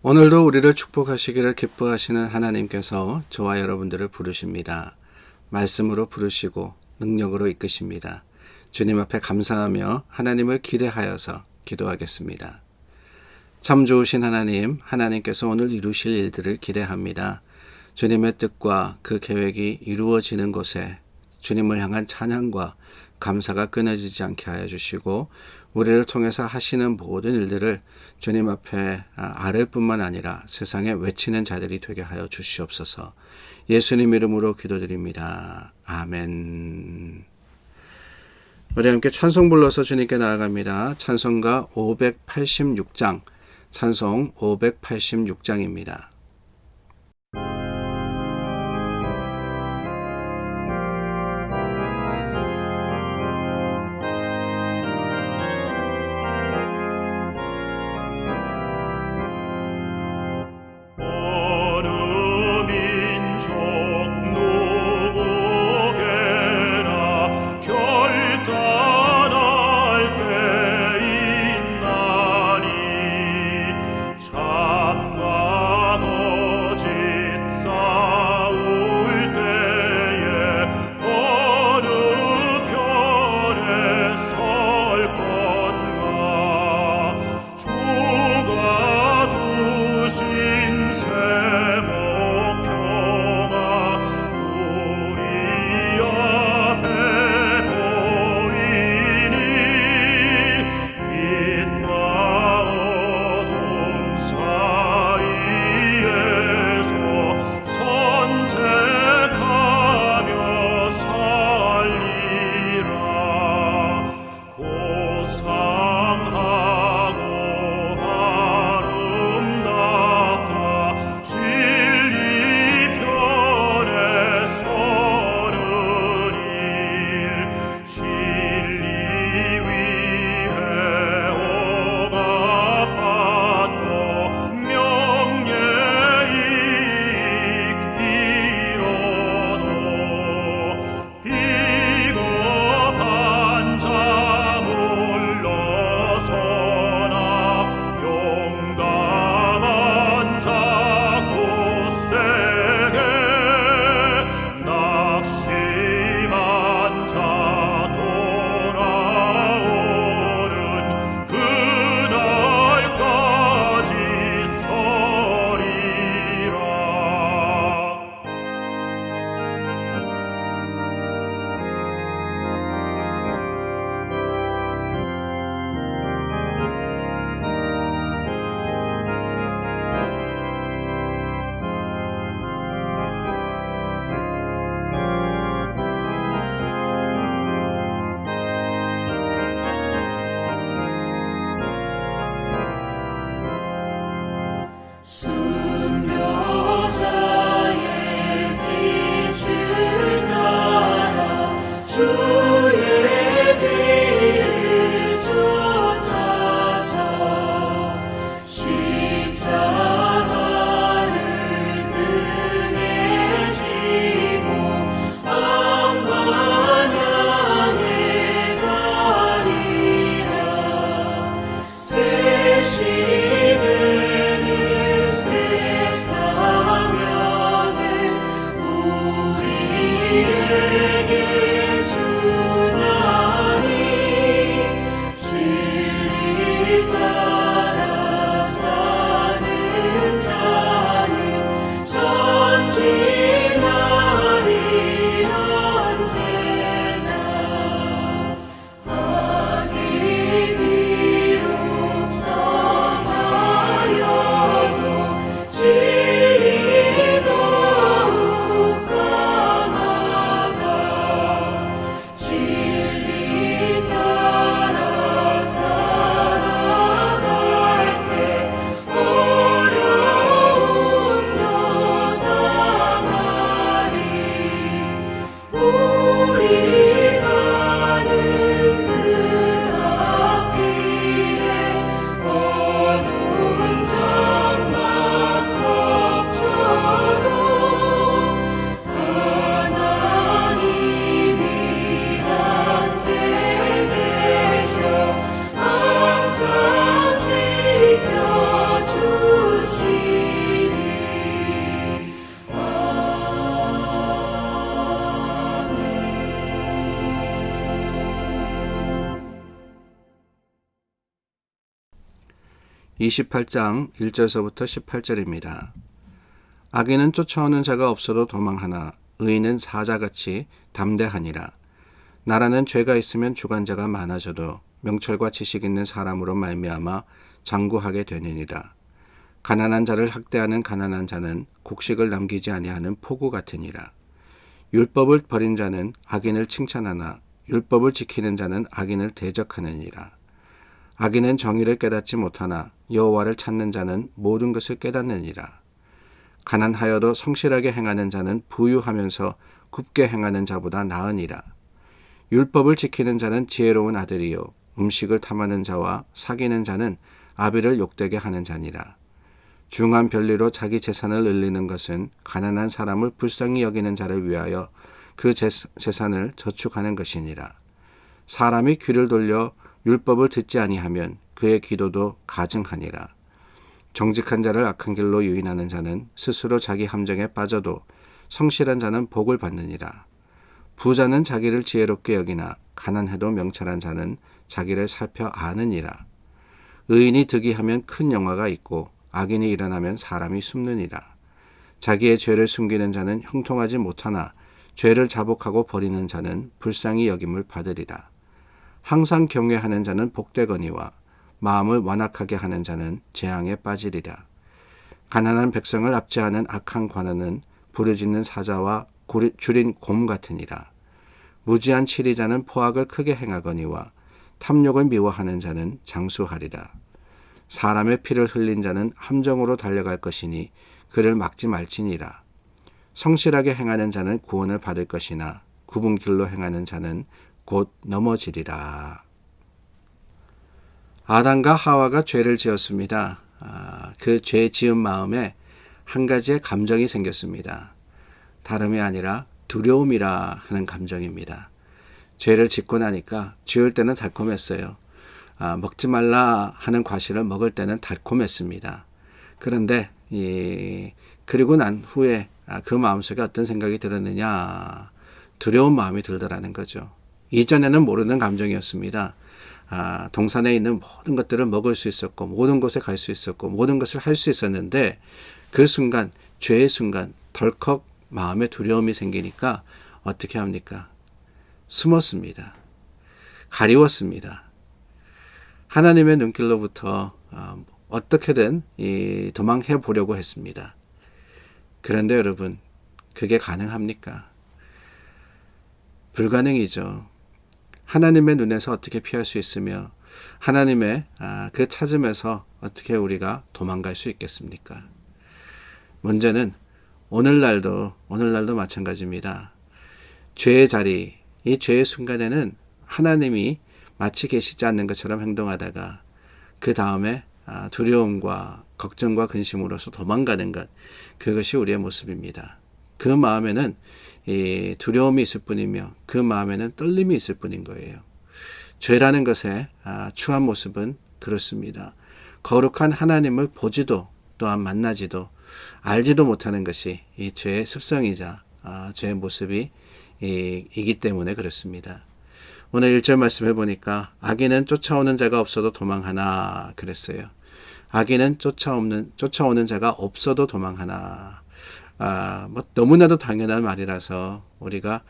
오늘도 우리를 축복하시기를 기뻐하시는 하나님께서 저와 여러분들을 부르십니다. 말씀으로 부르시고 능력으로 이끄십니다. 주님 앞에 감사하며 하나님을 기대하여서 기도하겠습니다. 참 좋으신 하나님, 하나님께서 오늘 이루실 일들을 기대합니다. 주님의 뜻과 그 계획이 이루어지는 곳에 주님을 향한 찬양과 감사가 끊어지지 않게 하여 주시고 우리를 통해서 하시는 모든 일들을 주님 앞에 아뢰 뿐만 아니라 세상에 외치는 자들이 되게 하여 주시옵소서. 예수님 이름으로 기도드립니다. 아멘. 우리 함께 찬송 불러서 주님께 나아갑니다. 찬송가 586장, 찬송 586장입니다. 28장 1절서부터 18절입니다. 악인은 쫓아오는 자가 없어도 도망하나 의인은 사자같이 담대하니라. 나라는 죄가 있으면 주관자가 많아져도 명철과 지식 있는 사람으로 말미암아 장구하게 되느니라. 가난한 자를 학대하는 가난한 자는 곡식을 남기지 아니하는 포구 같으니라. 율법을 버린 자는 악인을 칭찬하나 율법을 지키는 자는 악인을 대적하느니라. 악인은 정의를 깨닫지 못하나 여호와를 찾는 자는 모든 것을 깨닫느니라. 가난하여도 성실하게 행하는 자는 부유하면서 굽게 행하는 자보다 나으니라. 율법을 지키는 자는 지혜로운 아들이요 음식을 탐하는 자와 사귀는 자는 아비를 욕되게 하는 자니라. 중한 별리로 자기 재산을 늘리는 것은 가난한 사람을 불쌍히 여기는 자를 위하여 그 재산을 저축하는 것이니라. 사람이 귀를 돌려 율법을 듣지 아니하면 그의 기도도 가증하니라. 정직한 자를 악한 길로 유인하는 자는 스스로 자기 함정에 빠져도 성실한 자는 복을 받느니라. 부자는 자기를 지혜롭게 여기나 가난해도 명철한 자는 자기를 살펴 아느니라. 의인이 득이하면 큰 영화가 있고 악인이 일어나면 사람이 숨느니라. 자기의 죄를 숨기는 자는 형통하지 못하나 죄를 자복하고 버리는 자는 불쌍히 여김을 받으리라. 항상 경외하는 자는 복되거니와 마음을 완악하게 하는 자는 재앙에 빠지리라. 가난한 백성을 압제하는 악한 관원은 부르짖는 사자와 줄인 곰 같으니라. 무지한 치리자는 포악을 크게 행하거니와 탐욕을 미워하는 자는 장수하리라. 사람의 피를 흘린 자는 함정으로 달려갈 것이니 그를 막지 말지니라. 성실하게 행하는 자는 구원을 받을 것이나 굽은 길로 행하는 자는 곧 넘어지리라. 아담과 하와가 죄를 지었습니다. 그 죄 지은 마음에 한 가지의 감정이 생겼습니다. 다름이 아니라 두려움이라 하는 감정입니다. 죄를 짓고 나니까 지을 때는 달콤했어요. 먹지 말라 하는 과실을 먹을 때는 달콤했습니다. 그런데 그리고 난 후에 그 마음속에 어떤 생각이 들었느냐, 두려운 마음이 들더라는 거죠. 이전에는 모르는 감정이었습니다. 동산에 있는 모든 것들을 먹을 수 있었고 모든 곳에 갈 수 있었고 모든 것을 할 수 있었는데 그 순간, 죄의 순간 덜컥 마음에 두려움이 생기니까 어떻게 합니까? 숨었습니다. 가리웠습니다. 하나님의 눈길로부터 어떻게든 도망해 보려고 했습니다. 그런데 여러분, 그게 가능합니까? 불가능이죠. 하나님의 눈에서 어떻게 피할 수 있으며 하나님의 그 찾음에서 어떻게 우리가 도망갈 수 있겠습니까? 문제는 오늘날도 마찬가지입니다. 죄의 자리, 이 죄의 순간에는 하나님이 마치 계시지 않는 것처럼 행동하다가 그 다음에 두려움과 걱정과 근심으로서 도망가는 것, 그것이 우리의 모습입니다. 그 마음에는 이 두려움이 있을 뿐이며 그 마음에는 떨림이 있을 뿐인 거예요. 죄라는 것의 추한 모습은 그렇습니다. 거룩한 하나님을 보지도 또한 만나지도 알지도 못하는 것이 이 죄의 습성이자 죄의 모습이 이기 때문에 그렇습니다. 오늘 1절 말씀 해보니까 악인은 쫓아오는 자가 없어도 도망하나 그랬어요. 악인은 쫓아오는 자가 없어도 도망하나. 너무나도 당연한 말이라서 우리가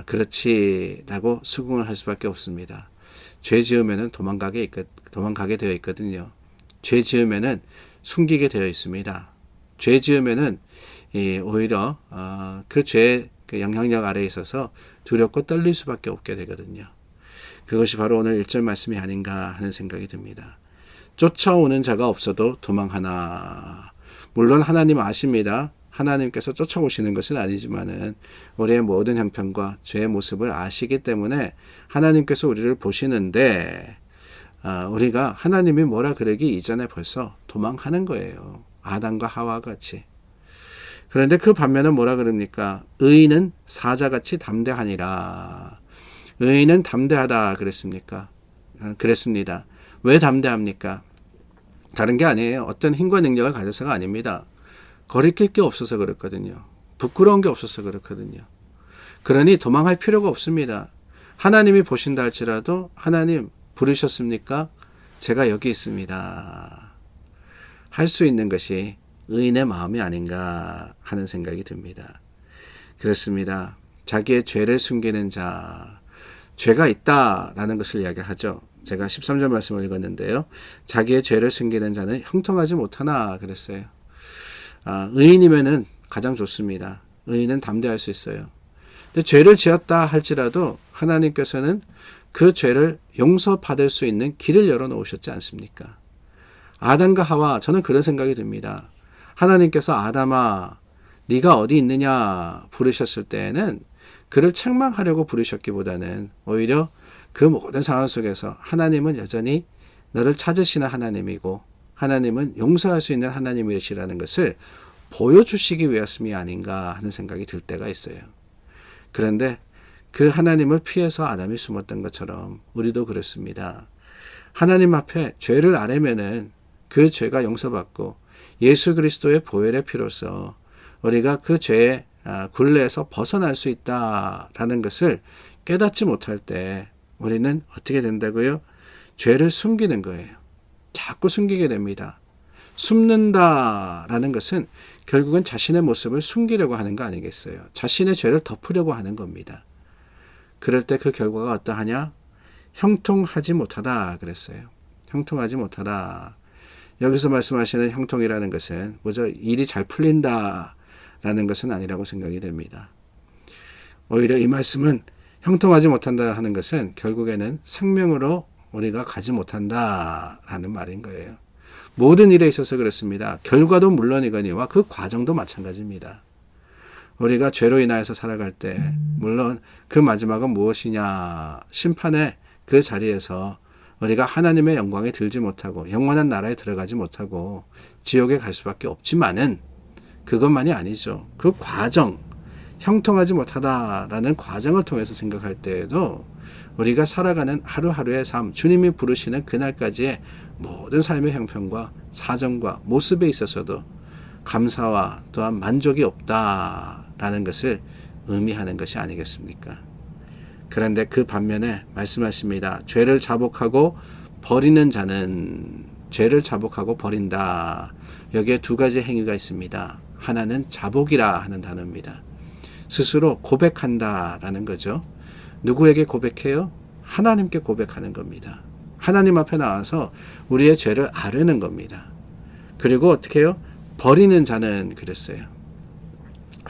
그렇지라고 수긍을 할 수밖에 없습니다. 죄 지으면은 도망가게 되어 있거든요. 죄 지으면은 숨기게 되어 있습니다. 죄 지으면은 오히려 그 죄의 그 영향력 아래에 있어서 두렵고 떨릴 수밖에 없게 되거든요. 그것이 바로 오늘 1절 말씀이 아닌가 하는 생각이 듭니다. 쫓아오는 자가 없어도 도망하나. 물론 하나님 아십니다. 하나님께서 쫓아오시는 것은 아니지만은 우리의 모든 형편과 죄의 모습을 아시기 때문에 하나님께서 우리를 보시는데 우리가 하나님이 뭐라 그러기 이전에 벌써 도망하는 거예요. 아담과 하와 같이. 그런데 그 반면은 뭐라 그럽니까? 의인은 사자같이 담대하니라. 의인은 담대하다 그랬습니까? 그랬습니다. 왜 담대합니까? 다른 게 아니에요. 어떤 힘과 능력을 가져서가 아닙니다. 거리낄 게 없어서 그렇거든요. 부끄러운 게 없어서 그렇거든요. 그러니 도망할 필요가 없습니다. 하나님이 보신다 할지라도 하나님 부르셨습니까? 제가 여기 있습니다. 할 수 있는 것이 의인의 마음이 아닌가 하는 생각이 듭니다. 그렇습니다. 자기의 죄를 숨기는 자, 죄가 있다라는 것을 이야기하죠. 제가 13절 말씀을 읽었는데요. 자기의 죄를 숨기는 자는 형통하지 못하나 그랬어요. 의인이면은 가장 좋습니다. 의인은 담대할 수 있어요. 근데 죄를 지었다 할지라도 하나님께서는 그 죄를 용서받을 수 있는 길을 열어놓으셨지 않습니까? 아담과 하와, 저는 그런 생각이 듭니다. 하나님께서 아담아 네가 어디 있느냐 부르셨을 때에는 그를 책망하려고 부르셨기보다는 오히려 그 모든 상황 속에서 하나님은 여전히 너를 찾으시는 하나님이고 하나님은 용서할 수 있는 하나님이시라는 것을 보여주시기 위함이 아닌가 하는 생각이 들 때가 있어요. 그런데 그 하나님을 피해서 아담이 숨었던 것처럼 우리도 그렇습니다. 하나님 앞에 죄를 아뢰면은 그 죄가 용서받고 예수 그리스도의 보혈의 피로써 우리가 그 죄의 굴레에서 벗어날 수 있다라는 것을 깨닫지 못할 때 우리는 어떻게 된다고요? 죄를 숨기는 거예요. 자꾸 숨기게 됩니다. 숨는다라는 것은 결국은 자신의 모습을 숨기려고 하는 거 아니겠어요? 자신의 죄를 덮으려고 하는 겁니다. 그럴 때 그 결과가 어떠하냐? 형통하지 못하다 그랬어요. 형통하지 못하다. 여기서 말씀하시는 형통이라는 것은 뭐죠? 일이 잘 풀린다라는 것은 아니라고 생각이 됩니다. 오히려 이 말씀은 형통하지 못한다 하는 것은 결국에는 생명으로 우리가 가지 못한다라는 말인 거예요. 모든 일에 있어서 그렇습니다. 결과도 물론이거니와 그 과정도 마찬가지입니다. 우리가 죄로 인하여서 살아갈 때 물론 그 마지막은 무엇이냐, 심판의 그 자리에서 우리가 하나님의 영광에 들지 못하고 영원한 나라에 들어가지 못하고 지옥에 갈 수밖에 없지만은 그것만이 아니죠. 그 과정, 형통하지 못하다라는 과정을 통해서 생각할 때에도 우리가 살아가는 하루하루의 삶, 주님이 부르시는 그날까지의 모든 삶의 형편과 사정과 모습에 있어서도 감사와 또한 만족이 없다라는 것을 의미하는 것이 아니겠습니까? 그런데 그 반면에 말씀하십니다. 죄를 자복하고 버리는 자는 죄를 자복하고 버린다. 여기에 두 가지 행위가 있습니다. 하나는 자복이라 하는 단어입니다. 스스로 고백한다라는 거죠. 누구에게 고백해요? 하나님께 고백하는 겁니다. 하나님 앞에 나와서 우리의 죄를 아뢰는 겁니다. 그리고 어떻게 해요? 버리는 자는 그랬어요.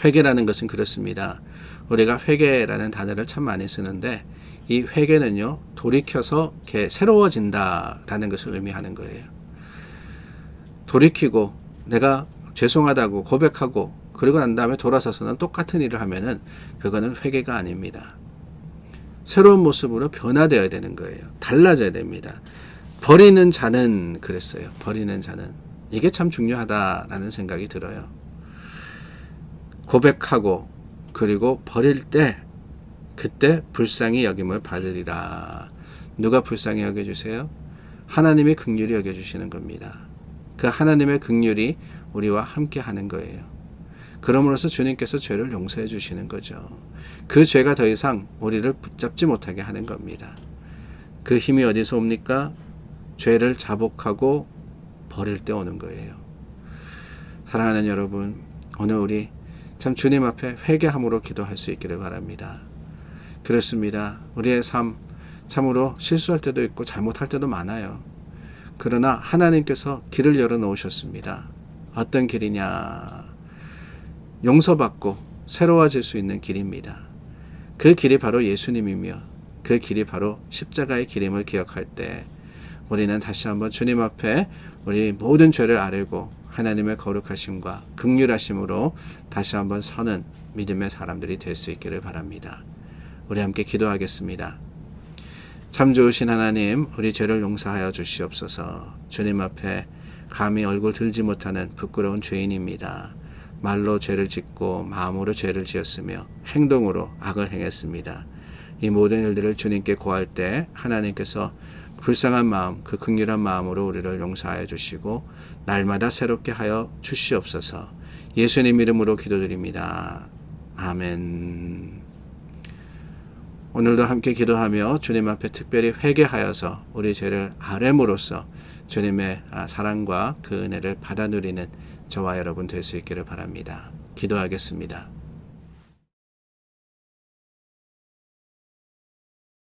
회개라는 것은 그렇습니다. 우리가 회개라는 단어를 참 많이 쓰는데 이 회개는요, 돌이켜서 이렇게 새로워진다라는 것을 의미하는 거예요. 돌이키고 내가 죄송하다고 고백하고 그리고 난 다음에 돌아서서는 똑같은 일을 하면은 그거는 회개가 아닙니다. 새로운 모습으로 변화되어야 되는 거예요. 달라져야 됩니다. 버리는 자는 그랬어요. 버리는 자는. 이게 참 중요하다라는 생각이 들어요. 고백하고 그리고 버릴 때 그때 불쌍히 여김을 받으리라. 누가 불쌍히 여겨주세요? 하나님의 긍휼히 여겨주시는 겁니다. 그 하나님의 긍휼이 우리와 함께 하는 거예요. 그러므로서 주님께서 죄를 용서해 주시는 거죠. 그 죄가 더 이상 우리를 붙잡지 못하게 하는 겁니다. 그 힘이 어디서 옵니까? 죄를 자복하고 버릴 때 오는 거예요. 사랑하는 여러분, 오늘 우리 참 주님 앞에 회개함으로 기도할 수 있기를 바랍니다. 그렇습니다. 우리의 삶 참으로 실수할 때도 있고 잘못할 때도 많아요. 그러나 하나님께서 길을 열어놓으셨습니다. 어떤 길이냐? 용서받고 새로워질 수 있는 길입니다. 그 길이 바로 예수님이며 그 길이 바로 십자가의 길임을 기억할 때 우리는 다시 한번 주님 앞에 우리 모든 죄를 아뢰고 하나님의 거룩하심과 긍휼하심으로 다시 한번 서는 믿음의 사람들이 될 수 있기를 바랍니다. 우리 함께 기도하겠습니다. 참 좋으신 하나님, 우리 죄를 용서하여 주시옵소서. 주님 앞에 감히 얼굴 들지 못하는 부끄러운 죄인입니다. 말로 죄를 짓고 마음으로 죄를 지었으며 행동으로 악을 행했습니다. 이 모든 일들을 주님께 고할 때 하나님께서 불쌍한 마음, 그 긍휼한 마음으로 우리를 용서하여 주시고 날마다 새롭게 하여 주시옵소서. 예수님 이름으로 기도드립니다. 아멘. 오늘도 함께 기도하며 주님 앞에 특별히 회개하여서 우리 죄를 아뢰므로써 주님의 사랑과 그 은혜를 받아 누리는 저와 여러분 될 수 있기를 바랍니다. 기도하겠습니다.